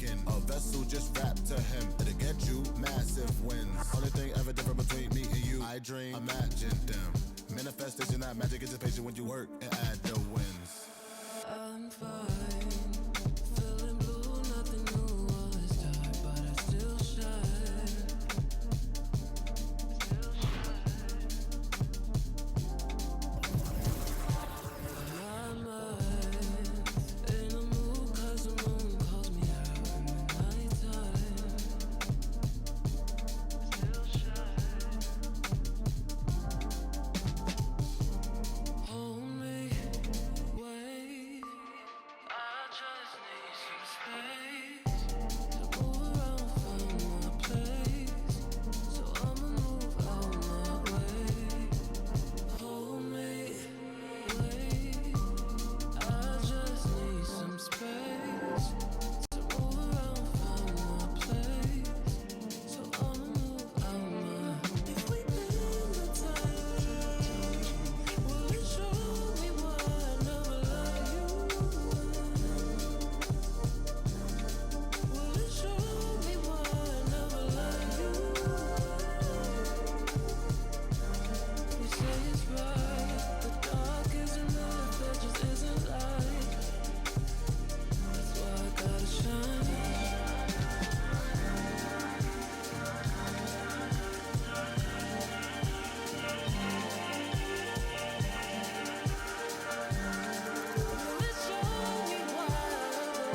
making. A vessel just wrapped to him. It'll get you massive wins. Only thing ever different between me and you, I dream, imagine them. Manifestation, not magic, it's patient when you work and add the wins. I'm fine, feeling blue, nothing new, all is dark, but I still shine. My mind in a mood, 'cause the moon calls me out in the nighttime. Still shine. Hold me, wait, I just need some space to move around, find my place. So I'ma move out my way. Hold me, wait, I just need some space to move around, find my place. So I'ma move out my. If we bend the time, will it show me why I never let you in? Will it show me why I never let you in? You say it's right, the dark isn't enough, there just isn't light. That's why I gotta shine. Will it show me why I never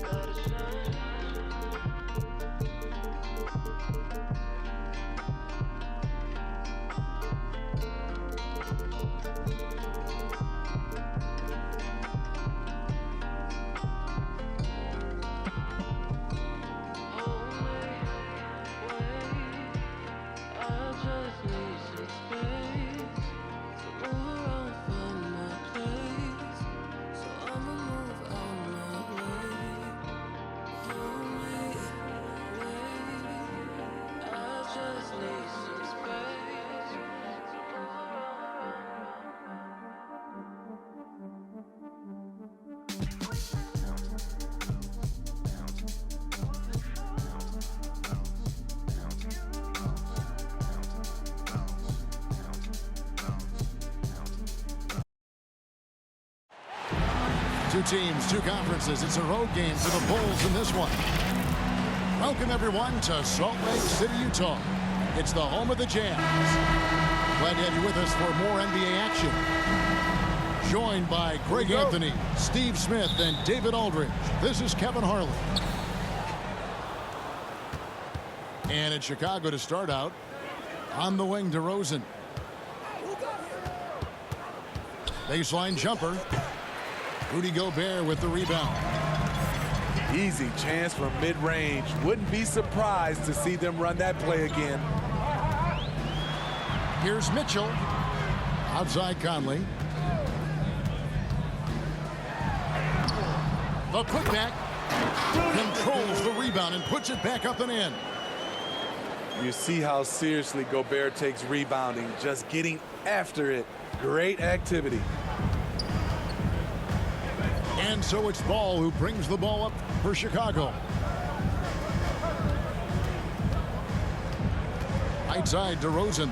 gotta shine. Hold me, wait, I just need some space to move around, find my place. So I'ma move out my way. Hold me, wait, I just need some space to move Two teams, two conferences. It's a road game for the Bulls in this one. Welcome, everyone, to Salt Lake City, Utah. It's the home of the Jazz. Glad to have you with us for more NBA action. Joined by Greg Anthony, Steve Smith, and David Aldridge. This is Kevin Harlan. And it's Chicago to start out. On the wing, DeRozan. Baseline jumper. Rudy Gobert with the rebound. Easy chance from mid-range. Wouldn't be surprised to see them run that play again. Here's Mitchell. Outside Conley. The putback. Controls the rebound and puts it back up and in. You see how seriously Gobert takes rebounding, just getting after it. Great activity. And so it's Ball who brings the ball up for Chicago. Right side, DeRozan.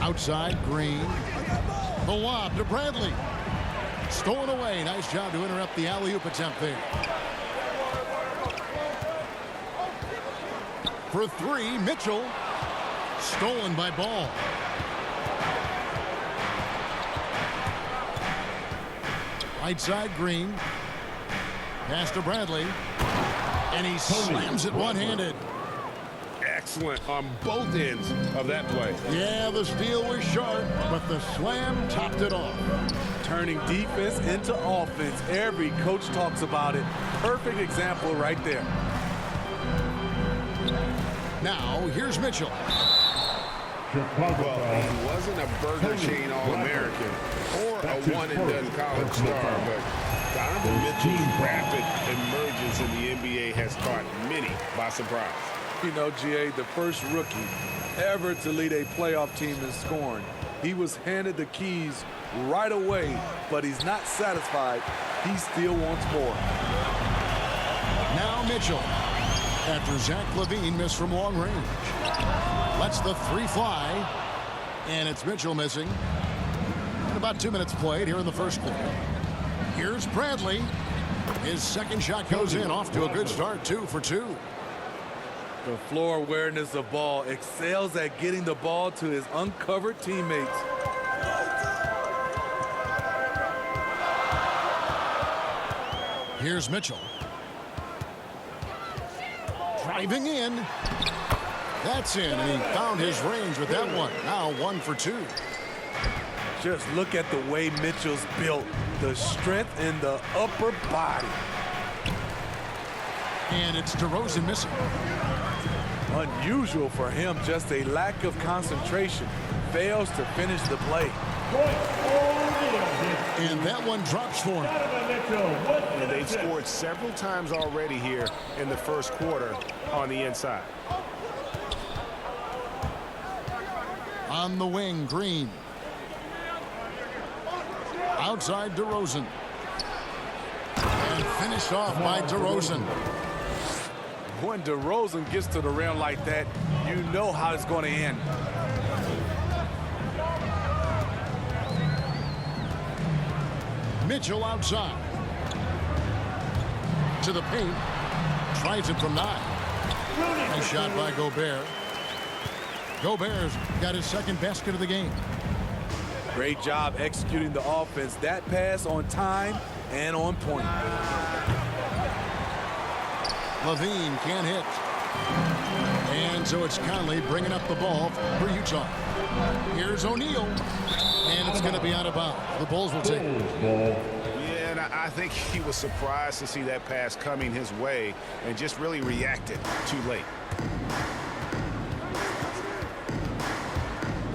Outside, Green. The lob to Bradley. Stolen away. Nice job to interrupt the alley-oop attempt there. For three, Mitchell. Stolen by Ball. Right side, Green. Pass to Bradley. And he slams it one-handed. Excellent on both ends of that play. Yeah, the steal was sharp, but the slam topped it off. Turning defense into offense. Every coach talks about it. Perfect example right there. Now, here's Mitchell. Well, he wasn't a Burger Chain All-American or a one-and-done college star, but Donovan Mitchell's rapid emergence in the NBA has caught many by surprise. You know, GA, the first rookie ever to lead a playoff team in scoring. He was handed the keys right away, but he's not satisfied. He still wants more. Now Mitchell, after Zach LaVine missed from long range. Lets the three fly, and it's Mitchell missing. And about 2 minutes played here in the first quarter. Here's Bradley. His second shot goes in, off to a good start, 2 for 2. The floor awareness of ball, excels at getting the ball to his uncovered teammates. Here's Mitchell. Driving in. That's in, and he found his range with that one. Now 1 for 2. Just look at the way Mitchell's built. The strength in the upper body. And it's DeRozan missing. Unusual for him, just a lack of concentration. Fails to finish the play. And that one drops for him. And they've scored several times already here in the first quarter on the inside. On the wing, Green. Outside DeRozan. And finished off by DeRozan. When DeRozan gets to the rim like that, you know how it's going to end. Mitchell outside. To the paint. Tries it from 9. Nice shot by Gobert. Gobert's got his second basket of the game. Great job executing the offense. That pass on time and on point. LaVine can't hit. And so it's Conley bringing up the ball for Utah. Here's O'Neal. And it's going to be out of bounds. The Bulls will take it. Yeah, and I think he was surprised to see that pass coming his way and just really reacted too late.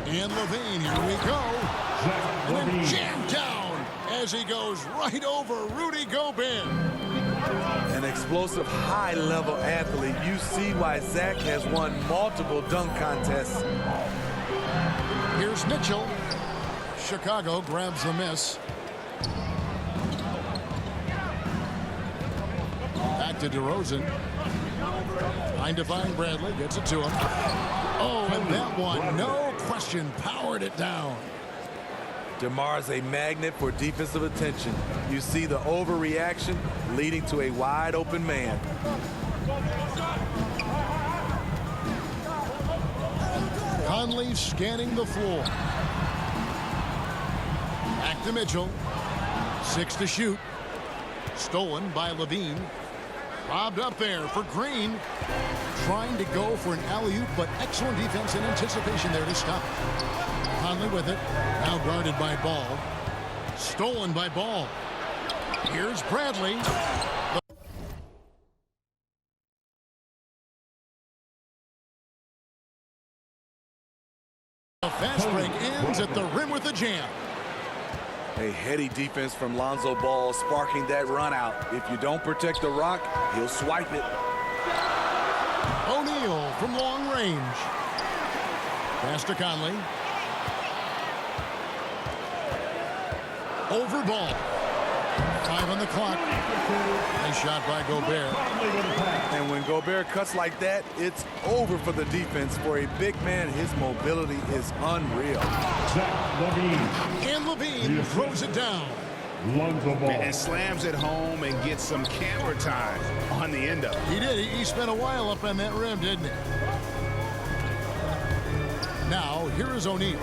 And LaVine, here we go. And then jammed down as he goes right over Rudy Gobert. An explosive, high-level athlete. You see why Zach has won multiple dunk contests. Here's Mitchell. Chicago grabs the miss. Back to DeRozan. Trying to find Bradley. Gets it to him. Oh, and that one, no question, powered it down. DeMar's a magnet for defensive attention. You see the overreaction leading to a wide-open man. Conley scanning the floor. Back to Mitchell. 6 to shoot. Stolen by LaVine. Lobbed up there for Green. Trying to go for an alley-oop, but excellent defense and anticipation there to stop. Conley with it. Now guarded by Ball. Stolen by Ball. Here's Bradley. The fast break ends at the rim with a jam. A heady defense from Lonzo Ball sparking that run out. If you don't protect the rock, he'll swipe it. O'Neal from long range. Pass to Conley. Over Ball. 5 on the clock. Nice shot by Gobert. And when Gobert cuts like that, it's over for the defense. For a big man, his mobility is unreal. And LaVine throws it down. And slams it home and gets some camera time on the end of it. He did. He spent a while up on that rim, didn't he? Now, here is O'Neal.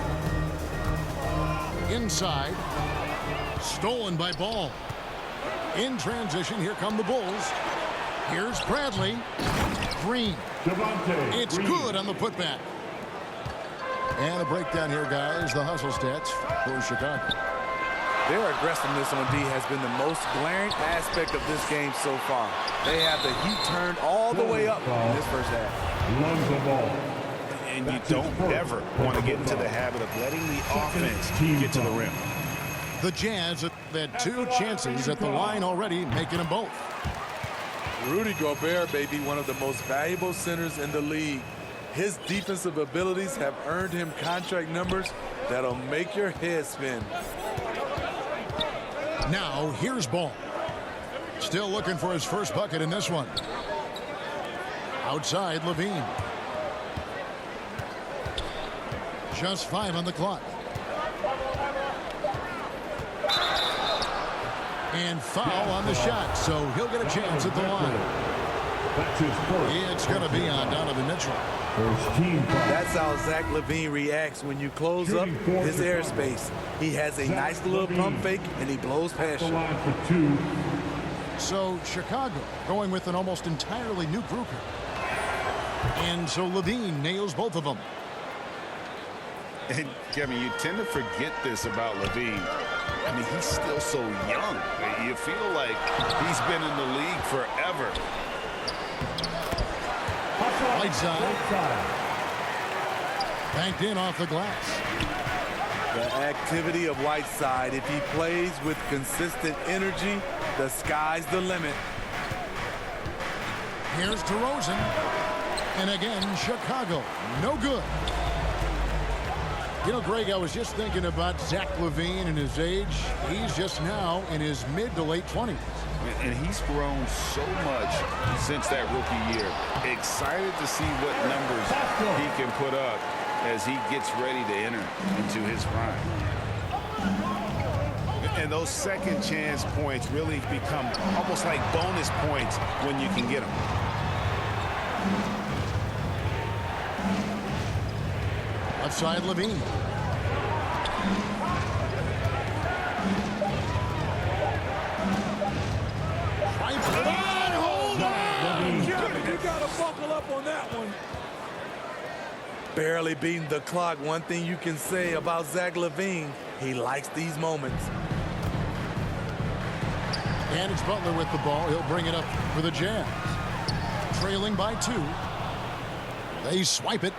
Inside. Stolen by Ball. In transition, here come the Bulls. Here's Bradley. Green. It's good on the putback. And a breakdown here, guys. The hustle stats for Chicago. Their aggressiveness on D has been the most glaring aspect of this game so far. They have the heat turned all the way up in this first half. Lonzo Ball. And you don't ever want to get into the habit of letting the offense get to the rim. The Jazz have had 2 chances at the line already, making them both. Rudy Gobert may be one of the most valuable centers in the league. His defensive abilities have earned him contract numbers that'll make your head spin. Now, here's Ball. Still looking for his first bucket in this one. Outside, Levine. Just 5 on the clock. And foul on the shot, so he'll get a chance at the line. That's his first. It's going to be on Donovan Mitchell. First team foul. That's how Zach LaVine reacts when you close up his airspace. He has a nice little pump fake, and he blows past The you. line for 2. So Chicago going with an almost entirely new group here. And so Levine nails both of them. And Kevin, you tend to forget this about LaVine. I mean, he's still so young. You feel like he's been in the league forever. Whiteside. Banked in off the glass. The activity of Whiteside, if he plays with consistent energy, the sky's the limit. Here's DeRozan. And again, Chicago. No good. You know, Greg, I was just thinking about Zach LaVine and his age. He's just now in his mid to late 20s. And he's grown so much since that rookie year. Excited to see what numbers he can put up as he gets ready to enter into his prime. And those second chance points really become almost like bonus points when you can get them. Left side, Levine. You gotta buckle up on that one. Barely beating the clock. One thing you can say about Zach LaVine, he likes these moments. And it's Butler with the ball. He'll bring it up for the Jazz. Trailing by 2. They swipe it.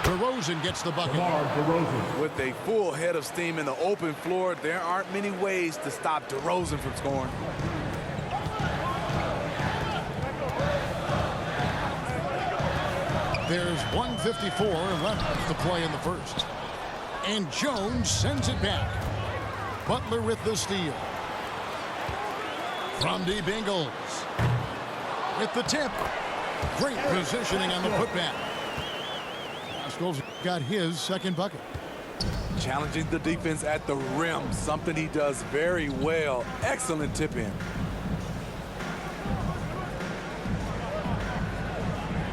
DeRozan gets the bucket. DeMar DeRozan. With a full head of steam in the open floor, there aren't many ways to stop DeRozan from scoring. There's 1:54 left to play in the first. And Jones sends it back. Butler with the steal. From deep Ingles. With the tip. Great positioning on the putback. Pascal's got his second bucket. Challenging the defense at the rim, something he does very well. Excellent tip in.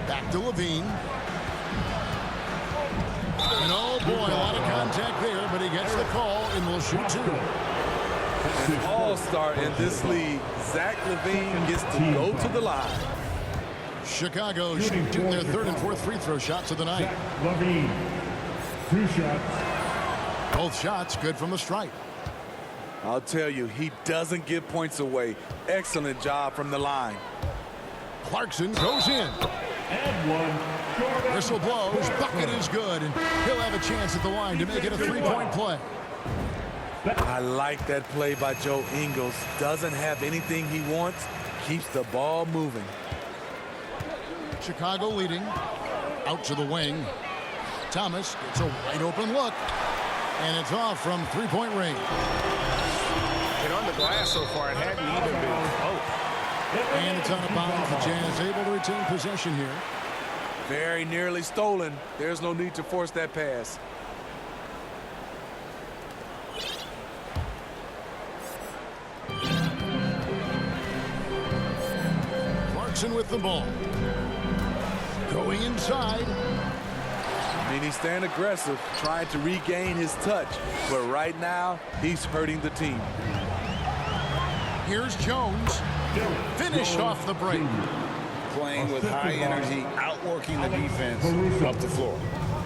Back to Levine. And oh boy, a lot of contact there, but he gets the call and will shoot 2. An all-star in this league, Zach LaVine gets to go to the line. Chicago shooting their third and fourth free throw shots of the night. Zach LaVine. 2 shots. Both shots good from the stripe. I'll tell you, he doesn't give points away. Excellent job from the line. Clarkson goes in. And 1. Whistle blows. Bucket is good, and he'll have a chance at the line to make it a 3-point play. I like that play by Joe Ingles. Doesn't have anything he wants. Keeps the ball moving. Chicago leading. Out to the wing. Thomas gets a wide open look. And it's off from 3-point range. And on the glass so far, it hadn't even been close. And it's out of bounds. The Jazz able to retain possession here. Very nearly stolen. There's no need to force that pass. Clarkson with the ball. Going inside. I mean, he's staying aggressive, trying to regain his touch. But right now, he's hurting the team. Here's Jones. Finished off the break. Playing with high energy, outworking the defense up the floor.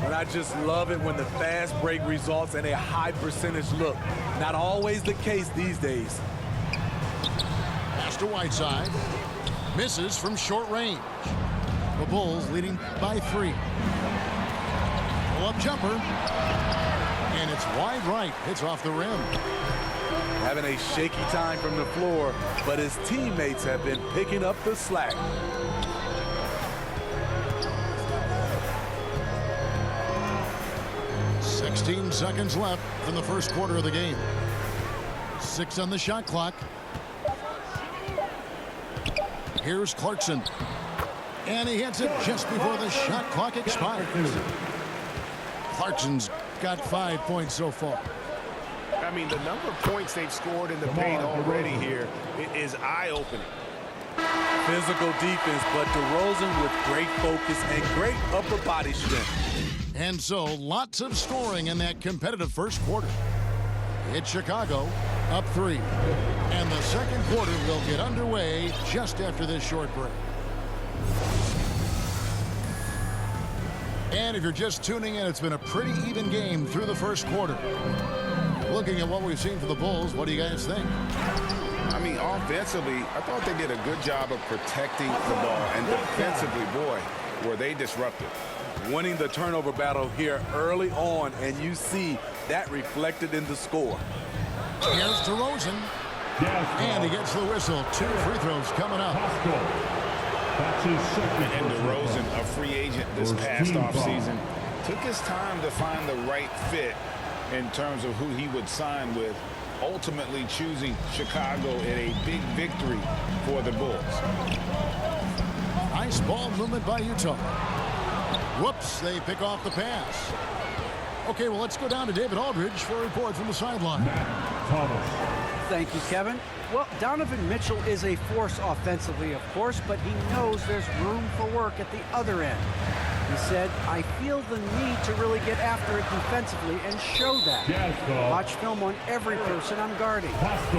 And I just love it when the fast break results in a high percentage look. Not always the case these days. Pass to Whiteside. Misses from short range. The Bulls leading by 3. Pull-up jumper. And it's wide right. Hits off the rim. Having a shaky time from the floor, but his teammates have been picking up the slack. "16 seconds left in the first quarter of the game. 6 on the shot clock. Here's Clarkson. And he hits it just before the shot clock expires. Clarkson's got 5 points so far. I mean, the number of points they've scored in the paint already here is eye-opening. Physical defense, but DeRozan with great focus and great upper body strength. And so, lots of scoring in that competitive first quarter. It's Chicago up 3. And the second quarter will get underway just after this short break. And if you're just tuning in, it's been a pretty even game through the first quarter. Looking at what we've seen for the Bulls, what do you guys think? I mean, offensively, I thought they did a good job of protecting the ball. And defensively, boy, were they disruptive. Winning the turnover battle here early on, and you see that reflected in the score. Here's DeRozan. And he gets the whistle. 2 free throws coming up. That's his second. And DeRozan, a free agent this past offseason, took his time to find the right fit in terms of who he would sign with, ultimately choosing Chicago in a big victory for the Bulls. Nice ball movement by Utah. Whoops, they pick off the pass. Okay, well, let's go down to David Aldridge for a report from the sideline. Matt Thomas. Thank you, Kevin. Well, Donovan Mitchell is a force offensively, of course, but he knows there's room for work at the other end. He said, "I feel the need to really get after it defensively and show that. Watch film on every person I'm guarding.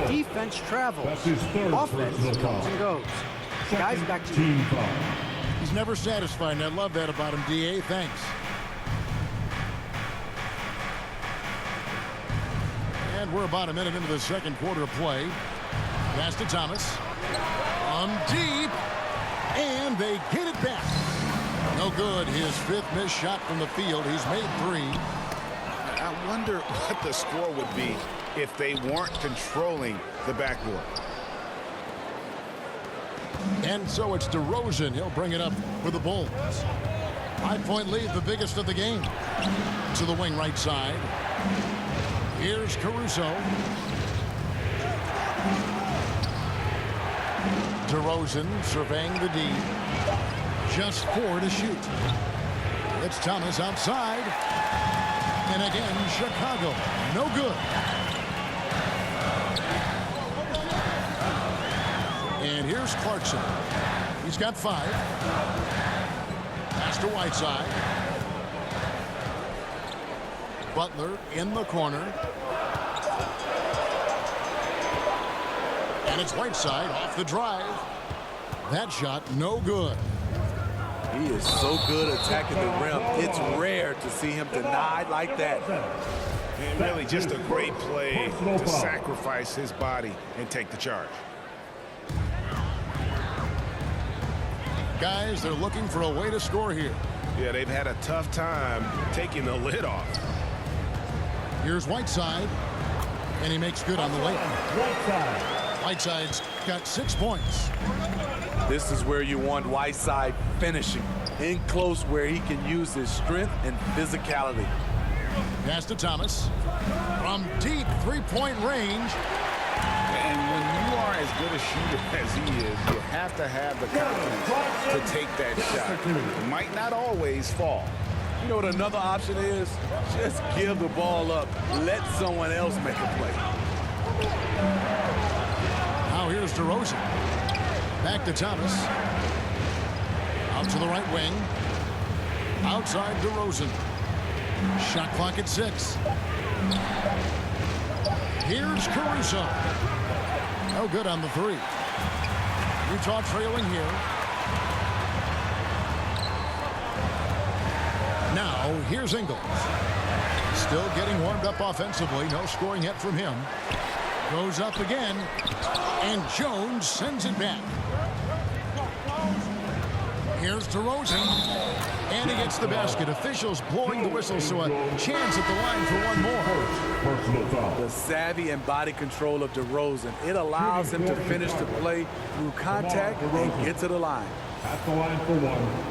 Defense travels. That's his third Offense personal comes foul. and goes." Guys, back to you. Team foul. He's never satisfied, and I love that about him, D.A. Thanks. And we're about a minute into the second quarter of play. Pass to Thomas. From deep. And they get it back. No good. His 5th missed shot from the field. He's made 3. I wonder what the score would be if they weren't controlling the backboard. And so it's DeRozan. He'll bring it up for the Bulls. 5-point lead, the biggest of the game. To the wing right side. Here's Caruso. DeRozan surveying the D. Just 4 to shoot. It's Thomas outside. And again, Chicago. No good. And here's Clarkson. He's got 5. Pass to Whiteside. Butler in the corner. And it's Whiteside off the drive. That shot, no good. He is so good attacking the rim. It's rare to see him denied like that. And really just a great play to sacrifice his body and take the charge. Guys, they're looking for a way to score here. Yeah, they've had a tough time taking the lid off. Here's Whiteside. And he makes good on the layup. Whiteside's got 6 points. This is where you want Whiteside finishing. In close where he can use his strength and physicality. Pass to Thomas. From deep 3-point range. And when you are as good a shooter as he is, you have to have the confidence to take that shot. It might not always fall. You know what another option is? Just give the ball up. Let someone else make a play. Now here's DeRozan. Back to Thomas. Out to the right wing. Outside DeRozan. Shot clock at 6. Here's Caruso. No good on the 3. Utah trailing here. Now Now, here's Ingles. Still getting warmed up offensively. No scoring yet from him. Goes up again. And Jones sends it back. Here's DeRozan. And he gets the basket. Officials blowing the whistle, so a chance at the line for one more. Personal foul. The savvy and body control of DeRozan. It allows him to finish the play through contact and get to the line. At the line for one.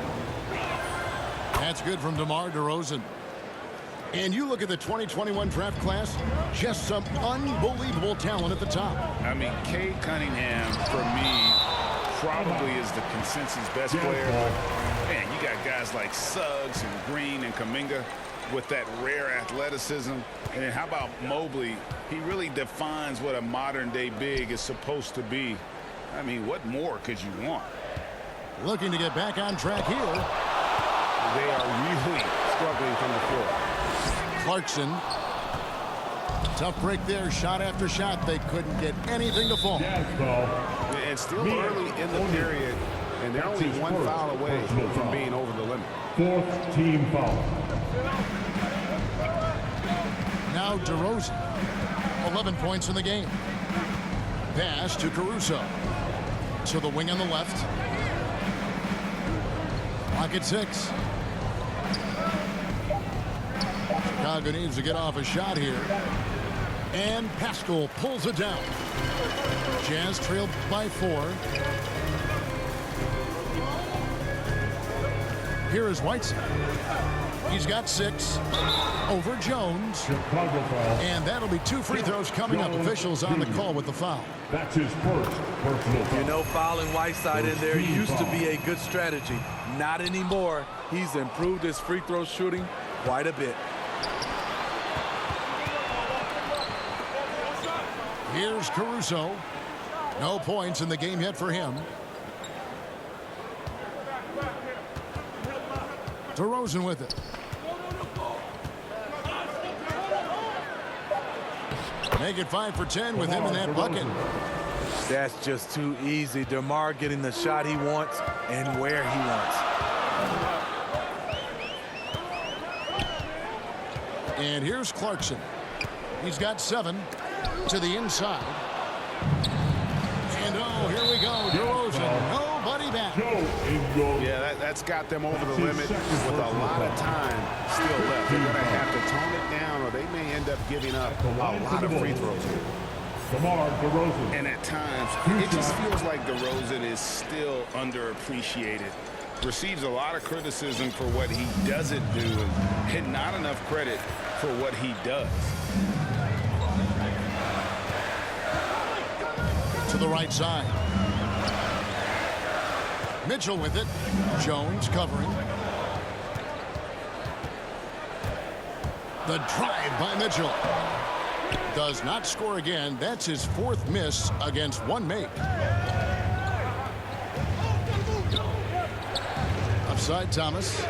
That's good from DeMar DeRozan. And you look at the 2021 draft class, just some unbelievable talent at the top. I mean, Cade Cunningham, for me, probably is the consensus best player. But, man, you got guys like Suggs and Green and Kuminga with that rare athleticism. And then how about Mobley? He really defines what a modern-day big is supposed to be. I mean, what more could you want? Looking to get back on track here. They are really struggling from the floor. Clarkson. Tough break there. Shot after shot. They couldn't get anything to fall. Jazz foul. It's still early in the period, and they're only one foul away from being over the limit. Fourth team foul. Now DeRozan. 11 points in the game. Pass to Caruso. To the wing on the left. Clock at 6. Chicago needs to get off a shot here. And Pascal pulls it down. Jazz trailed by 4. Here is Whiteside. He's got 6 over Jones. Chicago foul. And that'll be 2 free throws coming up. Officials on the call with the foul. That's his first personal foul. You know, fouling Whiteside in there used to be a good strategy. Not anymore. He's improved his free throw shooting quite a bit. Here's Caruso. No points in the game yet for him. DeRozan with it. Make it 5 for 10 with him in that bucket. That's just too easy. DeMar getting the shot he wants and where he wants. And here's Clarkson. He's got 7 to the inside. And oh, here we go. DeRozan, nobody back. Yeah, that's got them over the limit with a lot of time still left. They're going to have to tone it down, or they may end up giving up a lot of free throws here. DeMar DeRozan. And at times, it just feels like DeRozan is still underappreciated. Receives a lot of criticism for what he doesn't do and not enough credit for what he does. To the right side. Mitchell with it. Jones covering. The drive by Mitchell. Does not score again. That's his 4th miss against 1 make. Upside Thomas.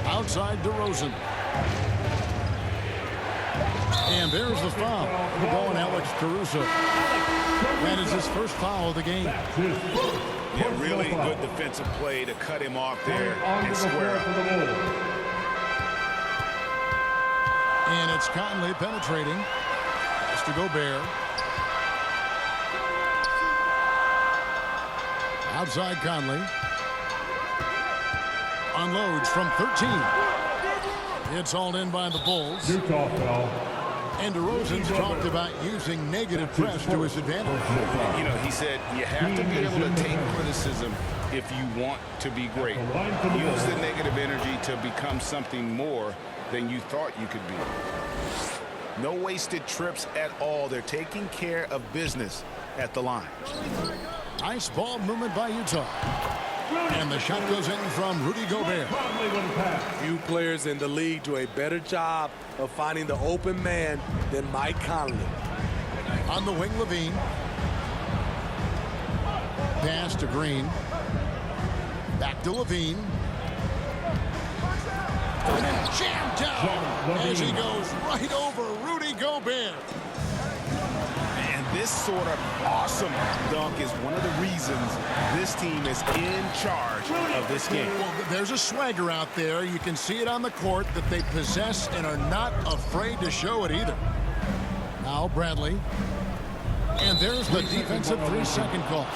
Outside DeRozan. And there's the foul. We're going Alex Caruso. That is his first foul of the game. Yeah, really good defensive play to cut him off there and square up. And it's Conley penetrating. Has to Gobert. Outside Conley. Unloads from 13. It's hauled in by the Bulls. Utah foul. And DeRozan's talked about using negative press to his advantage. You know, he said you have to be able to take criticism if you want to be great. Use the negative energy to become something more than you thought you could be. No wasted trips at all. They're taking care of business at the line. Nice ball movement by Utah. And the shot goes in from Rudy Gobert. Few players in the league do a better job of finding the open man than Mike Conley. On the wing, Levine. Pass to Green. Back to Levine. And then jammed down as he goes right over Rudy Gobert. And this sort of awesome dunk is one of the reasons this team is in charge of this game. Well, there's a swagger out there. You can see it on the court that they possess and are not afraid to show it either. Now Bradley. And there's the defensive 3-second call.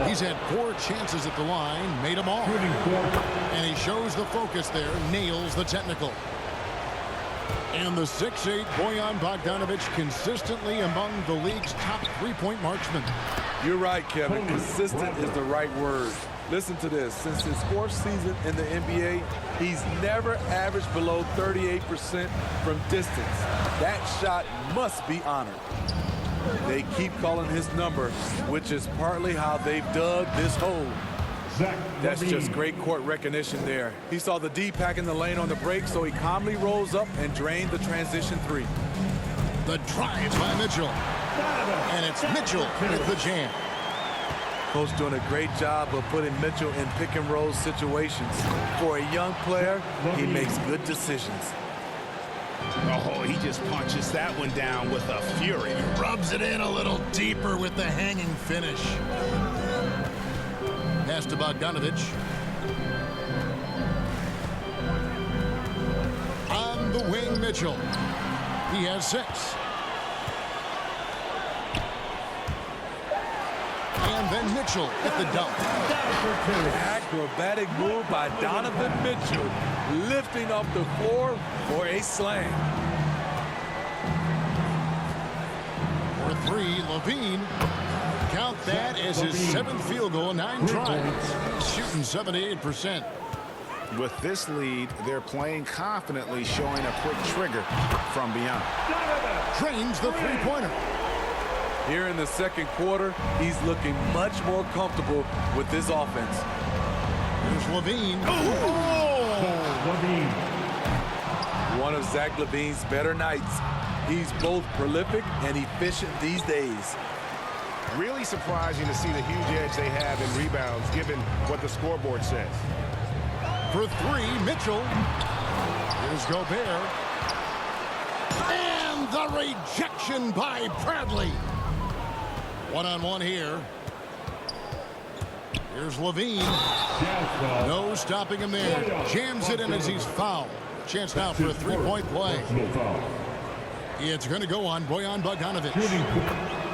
He's had 4 chances at the line, made them all. And he shows the focus there, nails the technical. And the 6'8" Bojan Bogdanovic consistently among the league's top 3-point marksmen. You're right, Kevin. Consistent is the right word. Listen to this. Since his 4th season in the NBA, he's never averaged below 38% from distance. That shot must be honored. They keep calling his number, which is partly how they've dug this hole. That's just great court recognition there. He saw the D pack in the lane on the break, so he calmly rolls up and drained the transition 3. The drive by Mitchell. And it's Mitchell with the jam. Coach doing a great job of putting Mitchell in pick and roll situations. For a young player, he makes good decisions. Oh, he just punches that one down with a fury. Rubs it in a little deeper with the hanging finish. Pass to Bogdanovic. On the wing, Mitchell. He has 6. And then Mitchell at the dunk. Acrobatic move by Donovan Mitchell, lifting off the floor for a slam. For 3, Levine. Count that as his 7th field goal, 9 tries. Shooting 78%. With this lead, they're playing confidently, showing a quick trigger from beyond. Drains the 3-pointer. Here in the 2nd quarter, he's looking much more comfortable with this offense. Here's Levine. Levine. One of Zach LaVine's better nights. He's both prolific and efficient these days. Really surprising to see the huge edge they have in rebounds, given what the scoreboard says. For 3, Mitchell. Here's Gobert. And the rejection by Bradley. One-on-one here. Here's Levine. No stopping him there. Jams it in as he's fouled. Chance now for a 3-point play. It's going to go on Bojan Bogdanovic.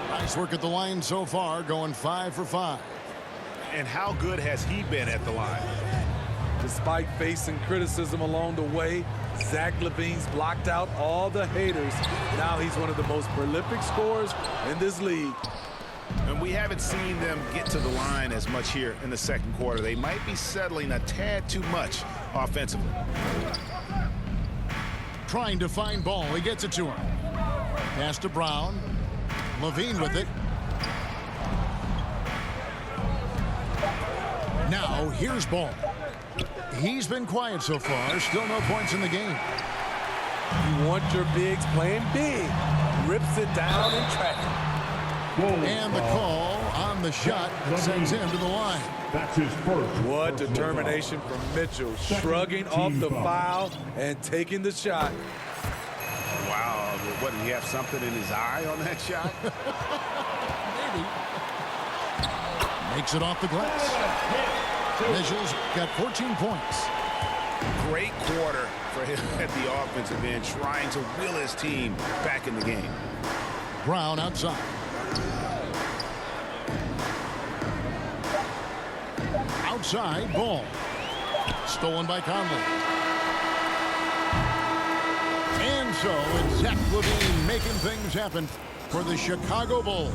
Nice work at the line so far, going 5 for 5. And how good has he been at the line? Despite facing criticism along the way, Zach LaVine's blocked out all the haters. Now he's one of the most prolific scorers in this league. And we haven't seen them get to the line as much here in the 2nd quarter. They might be settling a tad too much offensively. Trying to find Ball. He gets it to him. Pass to Brown. Levine with it. Now here's Ball. He's been quiet so far. Still no points in the game. You want your bigs playing big. Rips it down in traffic. And the call on the shot sends him to the line. That's his first. What determination from Mitchell, shrugging off the foul and taking the shot. Wow, what, did he have something in his eye on that shot? Maybe. Makes it off the glass. Mitchell's got 14 points. Great quarter for him at the offensive end, trying to will his team back in the game. Brown outside. Outside, Ball. Stolen by Conley. And so it's Zach LaVine making things happen for the Chicago Bulls.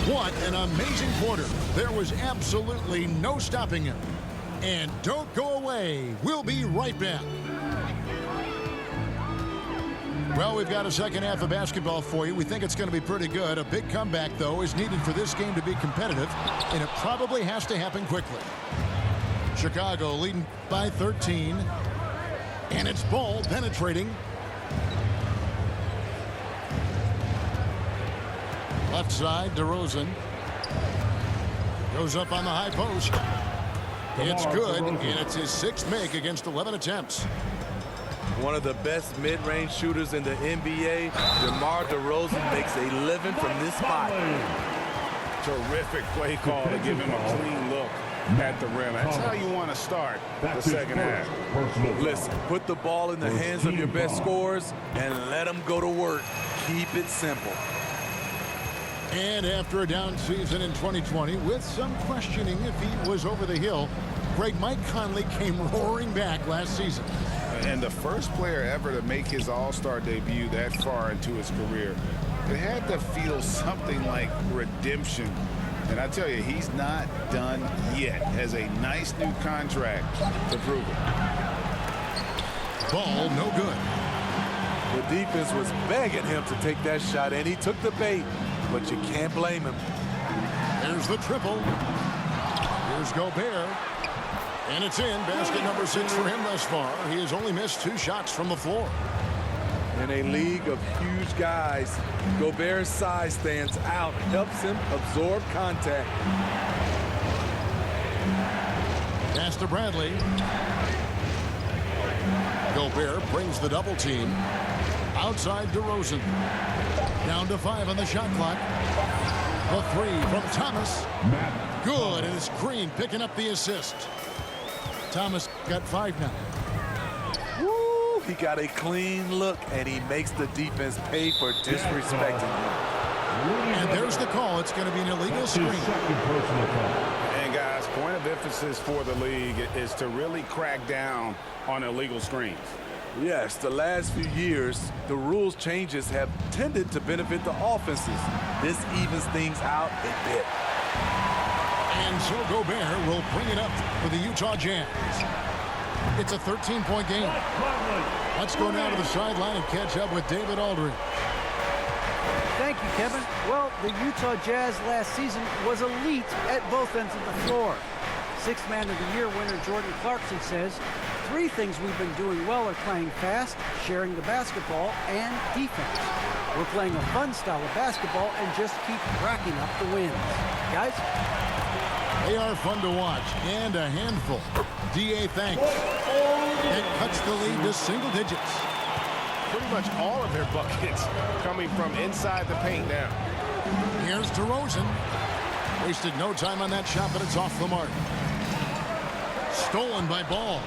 What an amazing quarter. There was absolutely no stopping him. And don't go away. We'll be right back. Well, we've got a 2nd half of basketball for you. We think it's going to be pretty good. A big comeback, though, is needed for this game to be competitive, and it probably has to happen quickly. Chicago leading by 13, and it's Ball penetrating. Left side, DeRozan. Goes up on the high post. It's good, and it's his 6th make against 11 attempts. One of the best mid-range shooters in the NBA, DeMar DeRozan makes a living from this spot. Terrific play call to give him a clean look at the rim. That's how you want to start the second half. Listen, put the ball in the hands of your best scorers and let them go to work. Keep it simple. And after a down season in 2020, with some questioning if he was over the hill, great Mike Conley came roaring back last season. And the first player ever to make his All-Star debut that far into his career, it had to feel something like redemption. And I tell you, he's not done yet. Has a nice new contract to prove it. Ball no good. The defense was begging him to take that shot, and he took the bait. But you can't blame him. There's the triple. Here's Gobert. And it's in. Basket number 6 for him thus far. He has only missed 2 shots from the floor. In a league of huge guys, Gobert's size stands out, helps him absorb contact. Pass to Bradley. Gobert brings the double team. Outside DeRozan. Down to 5 on the shot clock. The 3 from Thomas. Good, and it's Green picking up the assist. Thomas got 5 now. Woo! He got a clean look, and he makes the defense pay for disrespecting him. And there's the call. It's going to be an illegal screen. And guys, point of emphasis for the league is to really crack down on illegal screens. Yes, the last few years, the rules changes have tended to benefit the offenses. This evens things out a bit. And so Gobert will bring it up for the Utah Jazz. It's a 13-point game. Let's go now to the sideline and catch up with David Aldridge. Thank you, Kevin. Well, the Utah Jazz last season was elite at both ends of the floor. Sixth Man of the Year winner Jordan Clarkson says, 3 things we've been doing well are playing fast, sharing the basketball, and defense. We're playing a fun style of basketball and just keep racking up the wins. Guys? They are fun to watch and a handful. D.A. thanks. It cuts the lead to single digits. Pretty much all of their buckets coming from inside the paint now. Here's DeRozan. Wasted no time on that shot, but it's off the mark. Stolen by Ball.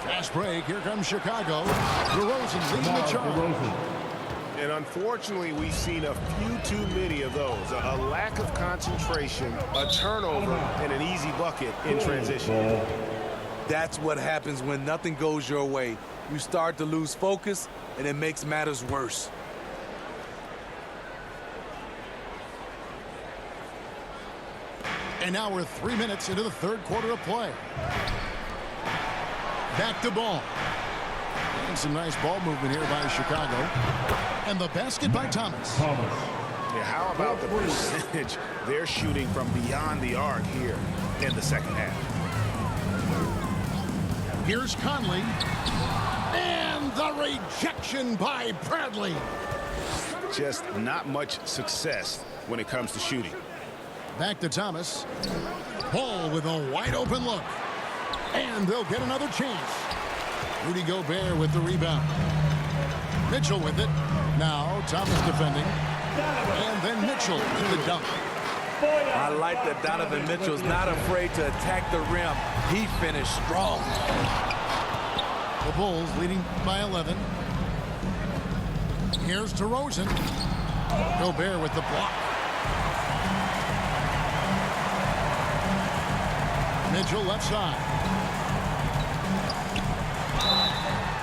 Fast break. Here comes Chicago. DeRozan leading the charge. And unfortunately, we've seen a few too many of those. A lack of concentration, a turnover, and an easy bucket in transition. That's what happens when nothing goes your way. You start to lose focus, and it makes matters worse. And now we're 3 minutes into the third quarter of play. Back to Ball. And some nice ball movement here by Chicago. And the basket by Thomas. Yeah, how about the percentage they're shooting from beyond the arc here in the second half? Here's Conley. And the rejection by Bradley. Just not much success when it comes to shooting. Back to Thomas. Ball with a wide open look. And they'll get another chance. Rudy Gobert with the rebound. Mitchell with it. Now Thomas defending. And then Mitchell with the dunk. I like that Donovan Mitchell's not afraid to attack the rim. He finished strong. The Bulls leading by 11. Here's DeRozan. Gobert with the block. Mitchell left side.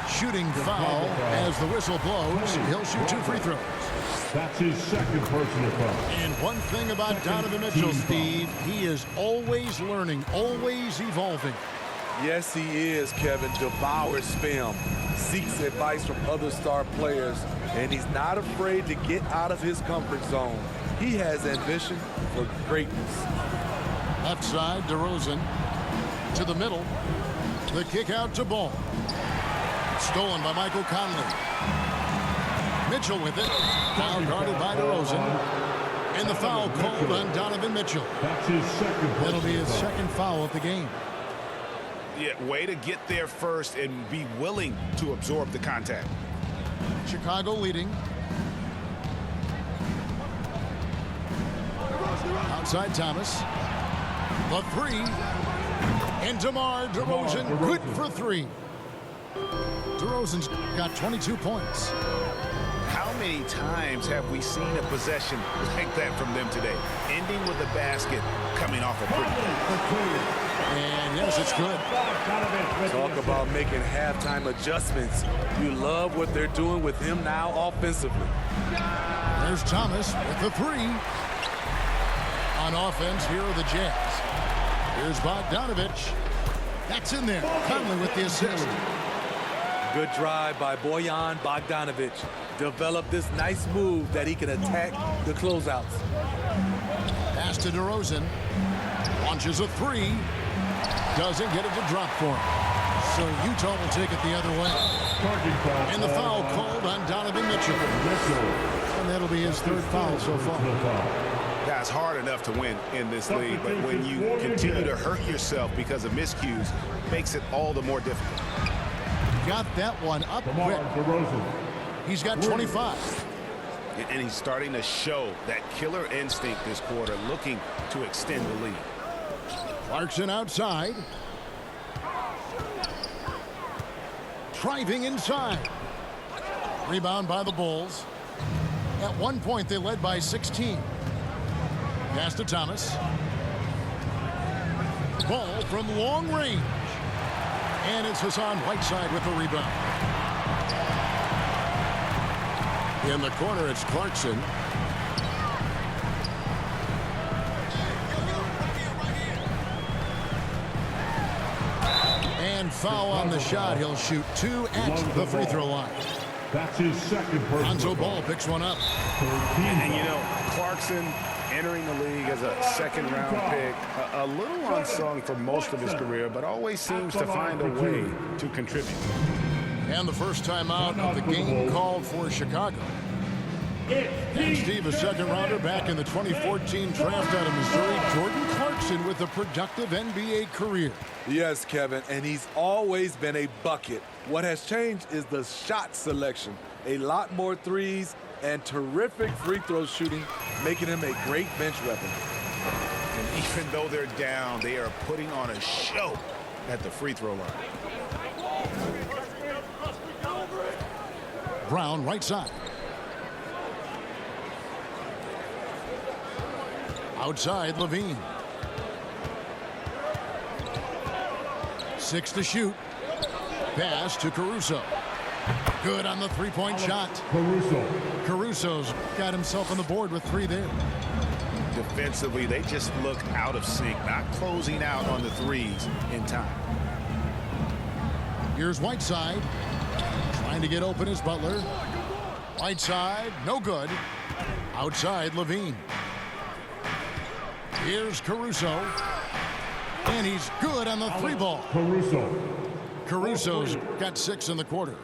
Shooting foul as the whistle blows. He'll shoot 2 free throws. That's his second personal foul. And one thing about Donovan Mitchell, Steve, he is always learning, always evolving. Yes, he is, Kevin. Devours film, seeks advice from other star players, and he's not afraid to get out of his comfort zone. He has ambition for greatness. Left side, DeRozan to the middle. The kick out to Ball. Stolen by Michael Conley. Mitchell with it. Now guarded by DeRozan. And the foul called on Donovan Mitchell. That's his second. That'll be his second foul of the game. Yeah, way to get there first and be willing to absorb the contact. Chicago leading. Outside Thomas. The three. And DeMar DeRozan, good for three. DeRozan's got 22 points. How many times have we seen a possession like that from them today? Ending with a basket, coming off a pretty. And yes, it's good. Talk about making halftime adjustments. You love what they're doing with him now offensively. There's Thomas with the three. On offense, here are the Jazz. Here's Bogdanovich. That's in there. Conley with the assist. Good drive by Bojan Bogdanovich. Developed this nice move that he can attack the closeouts. Pass to DeRozan. Launches a three. Doesn't get it to drop for him. So Utah will take it the other way. And the foul called on Donovan Mitchell. And that'll be his third foul so far. Guys, hard enough to win in this league, but when you continue to hurt yourself because of miscues, makes it all the more difficult. Got that one up quick. He's got 25. And he's starting to show that killer instinct this quarter, looking to extend the lead. Clarkson outside. Driving inside. Rebound by the Bulls. At one point, they led by 16. Pass to Thomas. Ball from long range. And it's Hassan Whiteside with the rebound. In the corner, it's Clarkson. And foul on the shot. He'll shoot two at the free throw line. That's his second personal Lonzo foul. Ball picks one up. And you know, Clarkson entering the league as a second-round pick, a little unsung for most of his career, but always seems to find a way to contribute. And the first time out of the game called for Chicago. And Steve, a second-rounder back in the 2014 draft out of Missouri, Jordan Clarkson with a productive NBA career. Yes, Kevin, and he's always been a bucket. What has changed is the shot selection. A lot more threes and terrific free throw shooting, making him a great bench weapon. And even though they're down, they are putting on a show at the free throw line. Brown right side. Outside, Levine. 6 to shoot. Pass to Caruso. Good on the three-point shot. Caruso's got himself on the board with 3 there. Defensively, they just look out of sync, not closing out on the threes in time. Here's Whiteside. Trying to get open is Butler. Whiteside, no good. Outside, Levine. Here's Caruso. And he's good on the 3-ball. Caruso's got 6 in the quarter.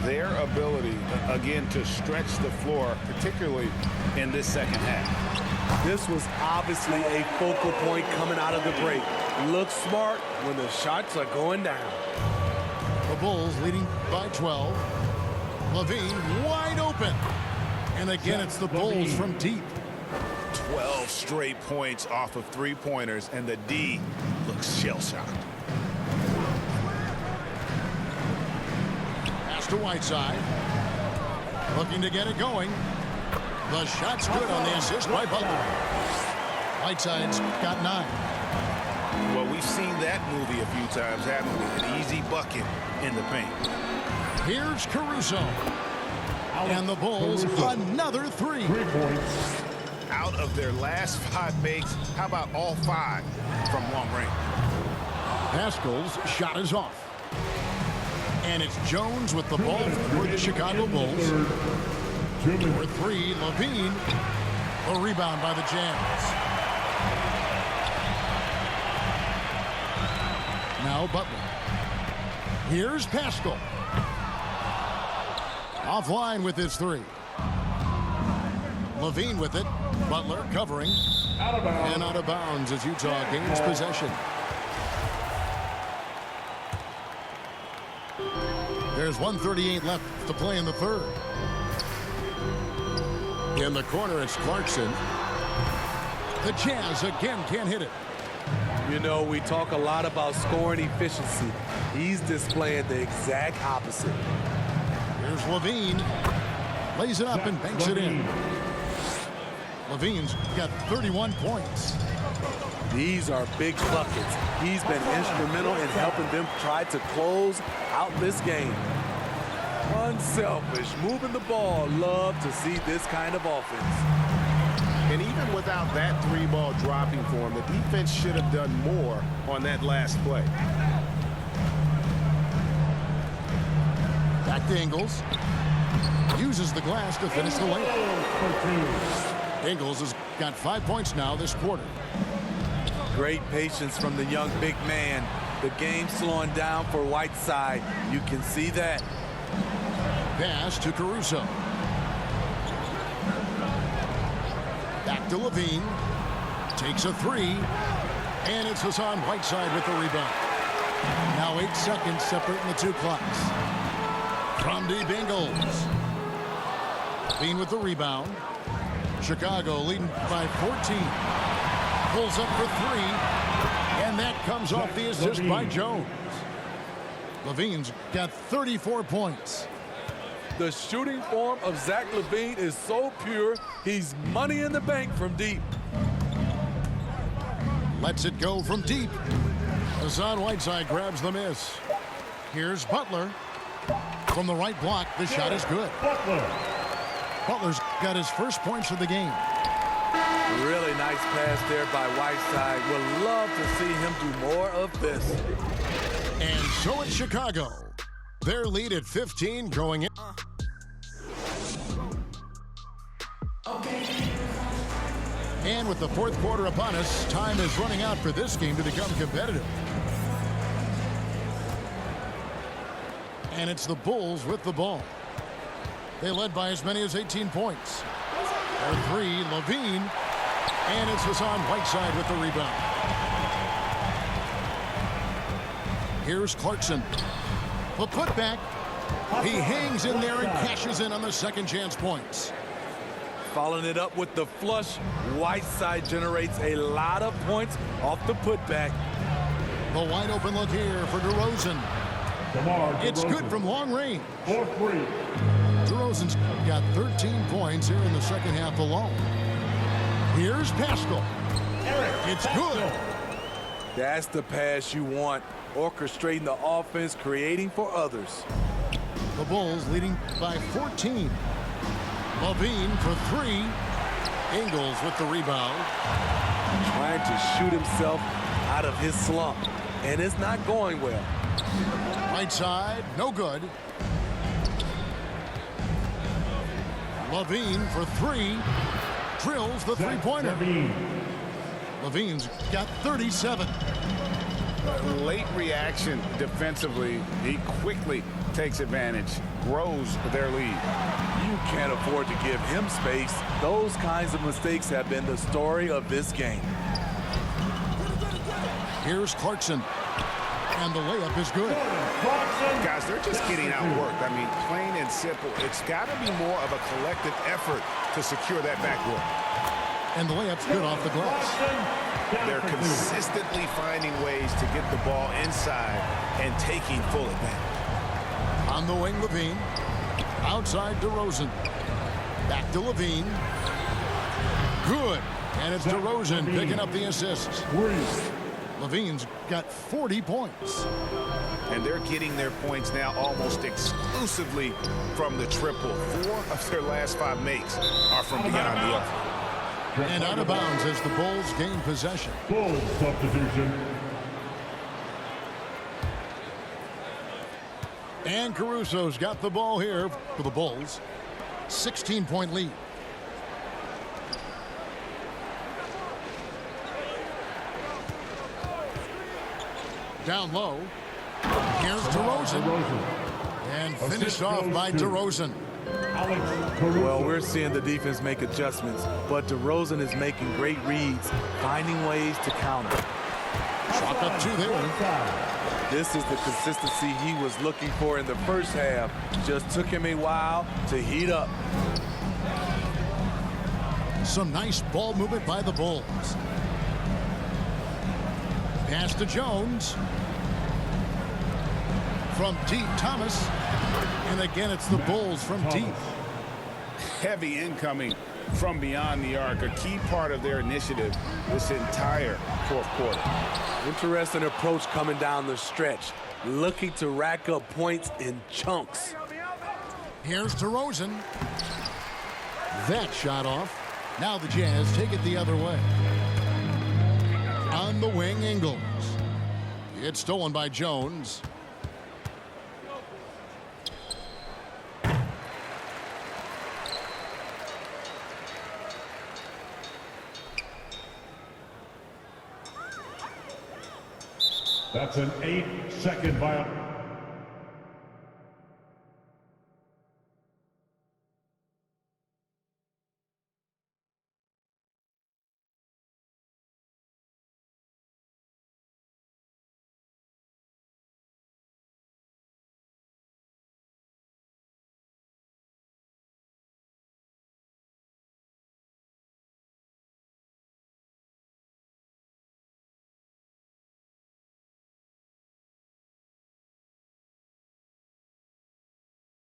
Their ability, again, to stretch the floor, particularly in this second half. This was obviously a focal point coming out of the break. Look smart when the shots are going down. The Bulls leading by 12. Levine wide open. And again, it's the Bulls from deep. 12 straight points off of three-pointers, and the D looks shell-shocked. Pass to Whiteside. Looking to get it going. The shot's good on the assist by Butler. Whiteside's got 9. Well, we've seen that movie a few times, haven't we? An easy bucket in the paint. Here's Caruso. And the Bulls, another 3. 3 points. Out of their last 5 makes, how about all 5 from long range? Pascal's shot is off. And it's Jones with the ball for the Chicago Bulls. For 3, Levine. A rebound by the Jazz. Now Butler. Here's Pascal. Offline with his 3. Levine with it. Butler covering. And out of bounds as Utah gains possession. There's 1:38 left to play in the third. In the corner, it's Clarkson. The Jazz again can't hit it. You know, we talk a lot about scoring efficiency. He's displaying the exact opposite. Here's Levine. Lays it up and banks it in. Levine's got 31 points. These are big buckets. He's been instrumental in helping them try to close out this game. Unselfish, moving the ball. Love to see this kind of offense. And even without that 3-ball dropping for him, the defense should have done more on that last play. Back to Ingles. Uses the glass to finish the layup. Ingles has got 5 points now this quarter. Great patience from the young big man. The game slowing down for Whiteside. You can see that. Pass to Caruso. Back to Levine. Takes a three. And it's Hassan Whiteside with the rebound. Now 8 seconds separating the two clocks. From deep, Ingles. Levine with the rebound. Chicago leading by 14. Pulls up for three. And that comes off the assist by Jones. Levine's got 34 points. The shooting form of Zach LaVine is so pure, he's money in the bank from deep. Lets it go from deep. Hassan Whiteside grabs the miss. Here's Butler. From the right block, the shot is good. Butler's got his first points of the game. Really nice pass there by Whiteside. Would love to see him do more of this. And so it's Chicago. Their lead at 15 going in. And with the fourth quarter upon us, time is running out for this game to become competitive. And it's the Bulls with the ball. They led by as many as 18 points. Their three, Levine. And it's Hassan Whiteside with the rebound. Here's Clarkson. The putback. He hangs in there and cashes in on the second chance points. Following it up with the flush, Whiteside generates a lot of points off the putback. The wide open look here for DeRozan. It's good from long range. DeRozan's got 13 points here in the second half alone. Here's Pascal. It's good. That's the pass you want. Orchestrating the offense, creating for others. The Bulls leading by 14. Levine for three. Ingles with the rebound. Trying to shoot himself out of his slump, and it's not going well. Right side, no good. Levine for three. Drills the three-pointer. Levine's got 37. Late reaction defensively. He quickly takes advantage, grows their lead. You can't afford to give him space. Those kinds of mistakes have been the story of this game. Here's Clarkson. And the layup is good. Guys, they're just getting outworked. I mean, plain and simple. It's got to be more of a collective effort to secure that backboard. And the layup's good off the glass. They're consistently finding ways to get the ball inside and taking full advantage. On the wing, Levine. Outside, DeRozan. Back to Levine. Good. And it's DeRozan picking up the assists. Levine's got 40 points. And they're getting their points now almost exclusively from the triple. 4 of their last 5 makes are from beyond the arc. And out of bounds as the Bulls gain possession. Bulls substitution. And Caruso's got the ball here for the Bulls. 16-point lead. Down low. Here's DeRozan. And finished off by DeRozan. Well, we're seeing the defense make adjustments, but DeRozan is making great reads, finding ways to counter. Chalk up 2 there. This is the consistency he was looking for in the first half. Just took him a while to heat up. Some nice ball movement by the Bulls. Pass to Jones. From deep, Thomas. And again, it's the Bulls from deep. Heavy incoming from beyond the arc, a key part of their initiative this entire fourth quarter. Interesting approach coming down the stretch, looking to rack up points in chunks. Here's DeRozan. That shot off. Now the Jazz take it the other way. On the wing, Ingles. It's stolen by Jones. That's an 8-second violation.